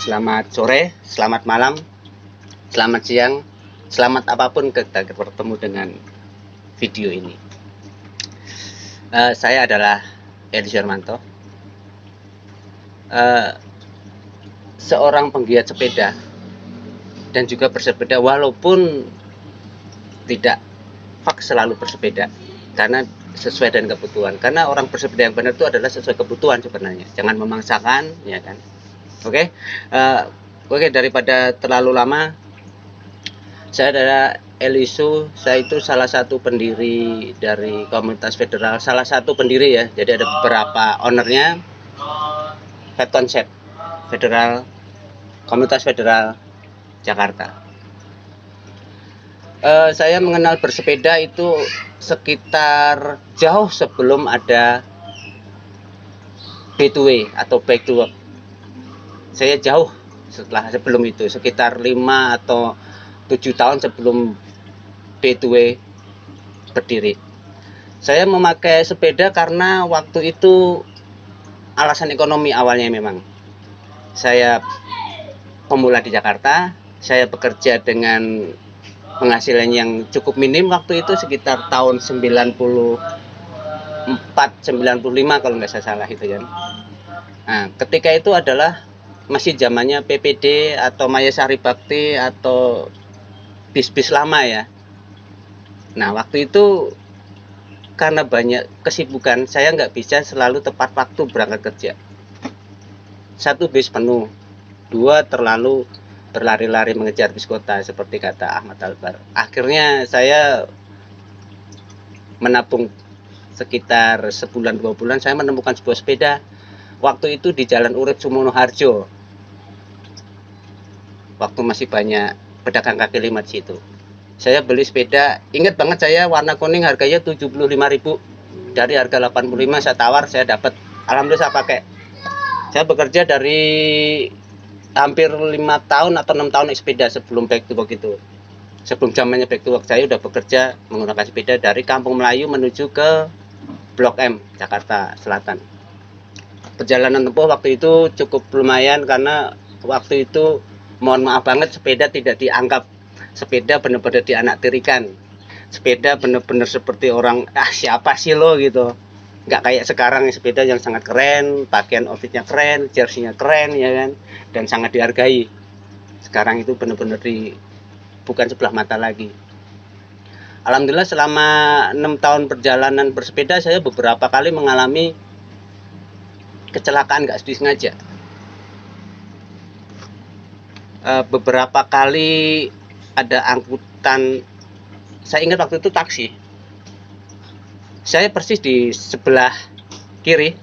Selamat sore, selamat malam, selamat siang, selamat apapun kita bertemu dengan video ini. Saya adalah Edi Shermanto, seorang penggiat sepeda dan juga bersepeda walaupun tidak selalu bersepeda karena sesuai dengan kebutuhan. Karena orang bersepeda yang benar itu adalah sesuai kebutuhan sebenarnya. Jangan memaksakan, ya kan? Oke, daripada terlalu lama, saya adalah Elisu. Saya itu salah satu pendiri dari komunitas federal, salah satu pendiri ya. Jadi ada beberapa ownernya. Head Concept Federal, Komunitas Federal Jakarta. Saya mengenal bersepeda itu sekitar jauh sebelum ada B2W atau Back to Work. Saya jauh sebelum itu, sekitar 5 atau 7 tahun sebelum B2W berdiri. Saya memakai sepeda karena waktu itu alasan ekonomi awalnya. Memang saya pemula di Jakarta, saya bekerja dengan penghasilan yang cukup minim waktu itu, sekitar tahun 94-95 kalau nggak salah itu kan. Nah, ketika itu adalah masih zamannya PPD atau Mayasari Bakti atau bis-bis lama ya. Nah, waktu itu karena banyak kesibukan, saya nggak bisa selalu tepat waktu berangkat kerja. 1 bis penuh, 2 terlalu berlari-lari mengejar bis kota seperti kata Ahmad Albar. Akhirnya saya menabung sekitar sebulan 2 bulan, saya menemukan sebuah sepeda. Waktu itu di Jalan Urip Sumono Harjo. Waktu masih banyak pedagang kaki lima di situ. Saya beli sepeda, ingat banget saya, warna kuning, harganya 75.000. Dari harga 85 saya tawar, saya dapat. Alhamdulillah saya pakai. Saya bekerja dari hampir 5 tahun atau 6 tahun sepeda sebelum Back to Work itu. Sebelum zamannya Back to Work, saya udah bekerja menggunakan sepeda dari Kampung Melayu menuju ke Blok M, Jakarta Selatan. Perjalanan tempuh waktu itu cukup lumayan karena waktu itu, mohon maaf banget, sepeda tidak dianggap sepeda, benar-benar dianaktirikan. Sepeda benar-benar seperti orang, siapa sih lo gitu. Nggak kayak sekarang, sepeda yang sangat keren, pakaian outfitnya keren, jersey-nya keren ya kan, dan sangat dihargai. Sekarang itu benar-benar bukan sebelah mata lagi. Alhamdulillah selama 6 tahun perjalanan bersepeda, saya beberapa kali mengalami kecelakaan nggak disengaja. Beberapa kali ada angkutan, saya ingat waktu itu taksi. Saya persis di sebelah kiri,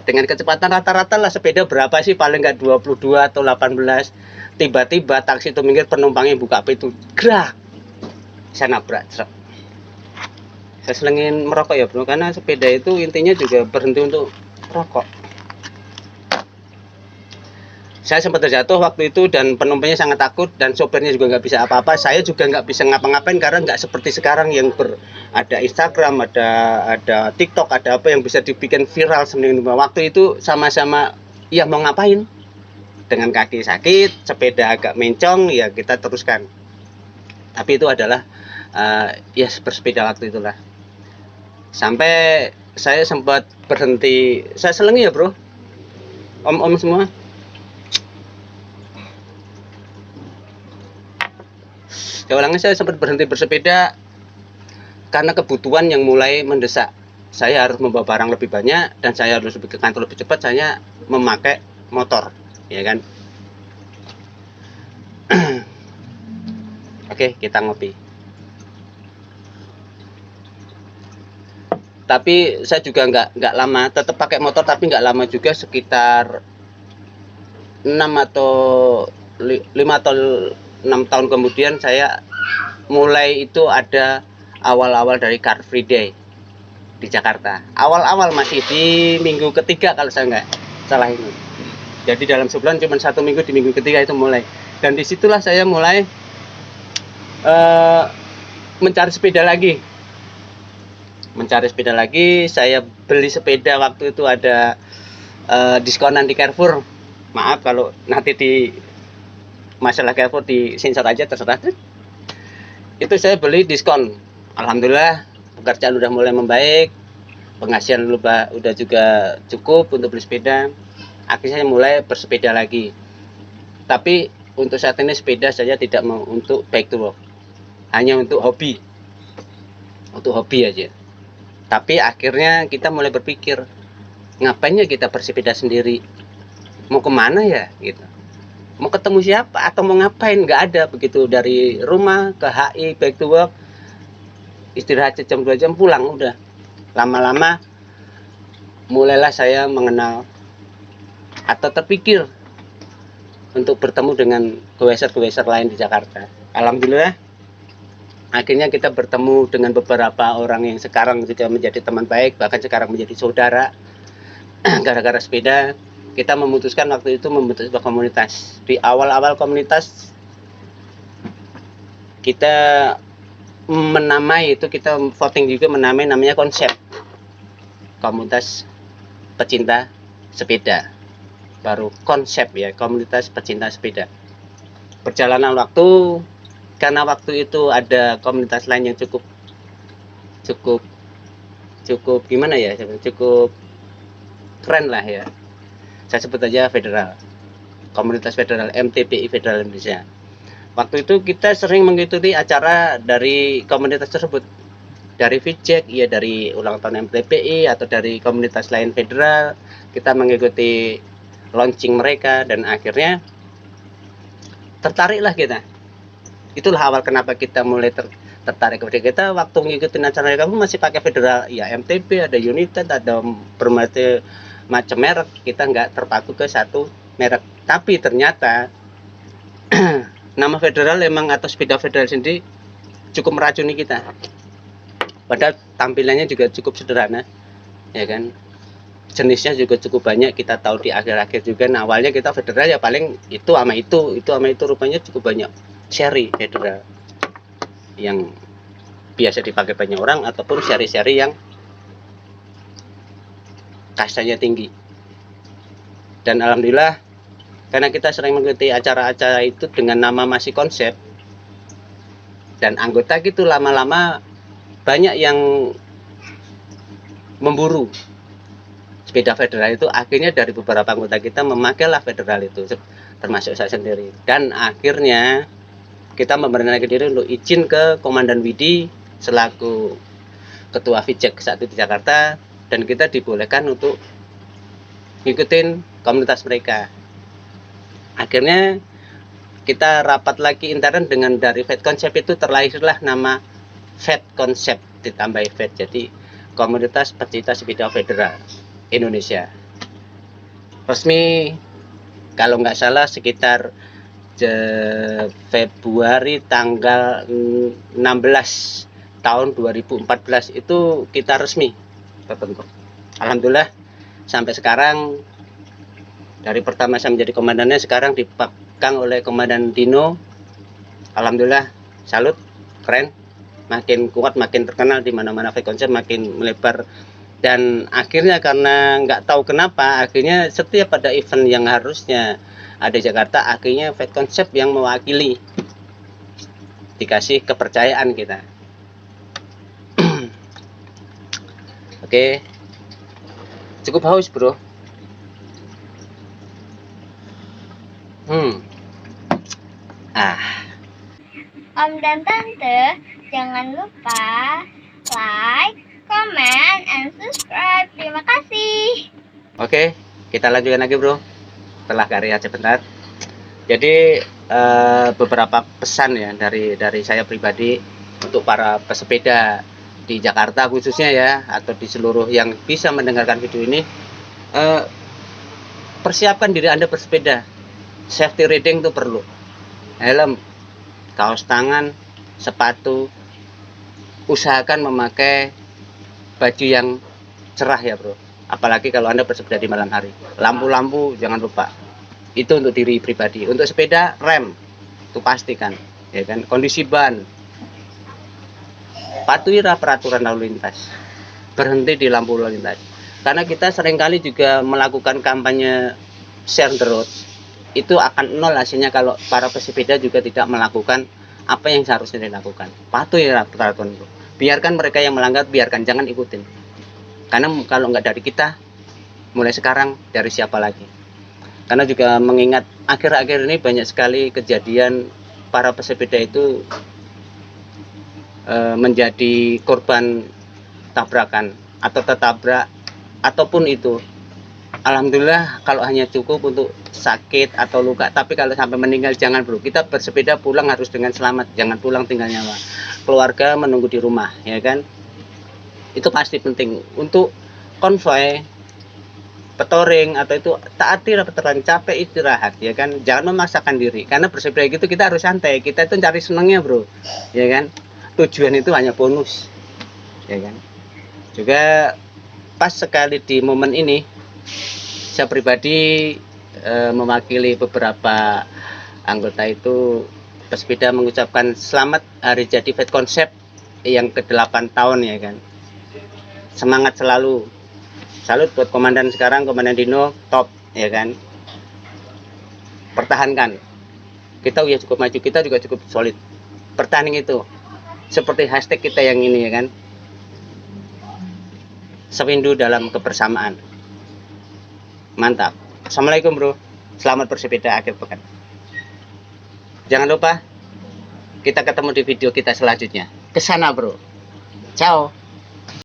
dengan kecepatan rata-rata lah sepeda berapa sih, paling nggak 22 atau 18. Tiba-tiba taksi itu minggir, penumpangnya buka pintu, gerak, saya nabrak truk. Saya selengin merokok ya bro, karena sepeda itu intinya juga berhenti untuk rokok. Saya sempat terjatuh waktu itu dan penumpangnya sangat takut dan sopirnya juga nggak bisa apa-apa. Saya juga nggak bisa ngapa-ngapain karena nggak seperti sekarang yang ada Instagram, ada TikTok, ada apa yang bisa dibikin viral sendiri. Waktu itu sama-sama ya mau ngapain, dengan kaki sakit, sepeda agak mencong, ya kita teruskan. Tapi itu adalah ya bersepeda waktu itulah. Sampai saya sempat berhenti, saya selengi ya bro, om-om semua. Ya ulangnya, saya sempat berhenti bersepeda karena kebutuhan yang mulai mendesak. Saya harus membawa barang lebih banyak dan saya harus ke kantor lebih cepat. Saya memakai motor, ya kan. Oke, kita ngopi. Tapi saya juga nggak lama, tetap pakai motor, tapi nggak lama juga, sekitar 5 atau 6 tahun kemudian saya mulai itu ada awal-awal dari Car Free Day di Jakarta. Awal-awal masih di minggu ketiga kalau saya nggak salah ini. Jadi dalam sebulan cuma 1 minggu, di minggu ketiga itu mulai. Dan disitulah saya mulai mencari sepeda lagi. Saya beli sepeda waktu itu ada diskonan di Carrefour, Maaf kalau nanti di masalah kepo di sensor aja, terserah. Itu saya beli diskon. Alhamdulillah pekerjaan udah mulai membaik, penghasilan udah juga cukup untuk beli sepeda. Akhirnya saya mulai bersepeda lagi. Tapi untuk saat ini sepeda saya tidak mau untuk bike to work, hanya untuk hobi aja. Tapi akhirnya kita mulai berpikir, ngapainnya kita bersepeda sendiri, mau kemana ya gitu, mau ketemu siapa atau mau ngapain, nggak ada. Begitu dari rumah ke HI back to work, istirahat jam 2 jam pulang udah. Lama-lama mulailah saya mengenal atau terpikir untuk bertemu dengan goeser-goeser lain di Jakarta. Alhamdulillah akhirnya kita bertemu dengan beberapa orang yang sekarang sudah menjadi teman baik, bahkan sekarang menjadi saudara. Gara-gara sepeda kita memutuskan waktu itu membentuk sebuah komunitas. Di awal-awal komunitas kita menamai itu, kita voting juga menamai, namanya konsep komunitas pecinta sepeda. Baru konsep ya, komunitas pecinta sepeda. Perjalanan waktu, karena waktu itu ada komunitas lain yang cukup gimana ya, cukup keren lah ya. Saya sebut aja federal, komunitas federal, MTPI Federal Indonesia. Waktu itu kita sering mengikuti acara dari komunitas tersebut, dari FIJEK, ya dari ulang tahun MTPI atau dari komunitas lain federal. Kita mengikuti launching mereka dan akhirnya tertariklah kita. Itulah awal kenapa kita mulai tertarik kepada kita. Waktu ngikutin acara mereka masih pakai federal, ya MTP, ada United, ada berbagai macam merek. Kita nggak terpaku ke satu merek. Tapi ternyata nama federal emang, atau sepeda federal sendiri cukup meracuni kita. Padahal tampilannya juga cukup sederhana, ya kan. Jenisnya juga cukup banyak. Kita tahu di akhir-akhir juga. Nah, awalnya kita federal ya paling itu sama itu, rupanya cukup banyak seri federal yang biasa dipakai banyak orang, ataupun seri-seri yang kastanya tinggi. Dan alhamdulillah karena kita sering mengikuti acara-acara itu dengan nama masih konsep, dan anggota gitu lama-lama banyak yang memburu sepeda federal itu. Akhirnya dari beberapa anggota kita memakailah federal itu, termasuk saya sendiri. Dan akhirnya kita memberanikan diri untuk izin ke Komandan Widi selaku ketua FIJEK saat itu di Jakarta, dan kita dibolehkan untuk ngikutin komunitas mereka. Akhirnya kita rapat lagi intern dengan dari FED Concept, itu terlahirlah nama FED Concept ditambah FED, jadi Komunitas Pecinta Sepeda Federal Indonesia. Resmi kalau nggak salah sekitar Februari tanggal 16 tahun 2014 itu kita resmi terbentuk. Alhamdulillah sampai sekarang, dari pertama saya menjadi komandannya, sekarang dipegang oleh Komandan Dino. Alhamdulillah, salut, keren, makin kuat, makin terkenal di mana-mana. FED Concept makin melebar, dan akhirnya karena nggak tahu kenapa, akhirnya setiap pada event yang harusnya ada di Jakarta, akhirnya FED Concept yang mewakili, dikasih kepercayaan kita. Oke, cukup haus bro. Om dan Tante, jangan lupa like, comment, and subscribe. Terima kasih. Oke, kita lanjutkan lagi bro, setelah karya sebentar. Jadi beberapa pesan ya dari saya pribadi untuk para pesepeda di Jakarta khususnya ya, atau di seluruh yang bisa mendengarkan video ini. Persiapkan diri Anda bersepeda. Safety riding itu perlu. Helm, kaos tangan, sepatu. Usahakan memakai baju yang cerah ya bro. Apalagi kalau Anda bersepeda di malam hari. Lampu-lampu jangan lupa. Itu untuk diri pribadi. Untuk sepeda, rem itu pastikan, ya kan. Kondisi ban, patuhilah peraturan lalu lintas, berhenti di lampu lalu lintas. Karena kita seringkali juga melakukan kampanye share the road, itu akan nol hasilnya kalau para pesepeda juga tidak melakukan apa yang seharusnya dilakukan. Patuhi peraturan bro. Biarkan mereka yang melanggar, biarkan, jangan ikutin. Karena kalau nggak dari kita, mulai sekarang dari siapa lagi? Karena juga mengingat akhir-akhir ini banyak sekali kejadian para pesepeda itu menjadi korban tabrakan atau tertabrak ataupun itu. Alhamdulillah kalau hanya cukup untuk sakit atau luka, tapi kalau sampai meninggal jangan bro. Kita bersepeda pulang harus dengan selamat, jangan pulang tinggal nyawa. Keluarga menunggu di rumah, ya kan? Itu pasti penting. Untuk konvoy, petoring atau itu taati peraturan, capek istirahat, ya kan? Jangan memaksakan diri, karena bersepeda gitu kita harus santai. Kita itu cari senangnya bro, ya kan? Tujuan itu hanya bonus, ya kan? Juga pas sekali di momen ini, saya pribadi mewakili beberapa anggota itu pesepeda mengucapkan selamat hari jadi Fed Concept yang ke-8 tahun, ya kan. Semangat selalu. Salut buat komandan sekarang, Komandan Dino, top, ya kan. Pertahankan. Kita ya cukup maju, kita juga cukup solid. Pertahanin itu. Seperti hashtag kita yang ini, ya kan. Sewindu dalam kebersamaan. Mantap. Assalamualaikum bro. Selamat bersepeda akhir pekan. Jangan lupa kita ketemu di video kita selanjutnya. Kesana bro. Ciao.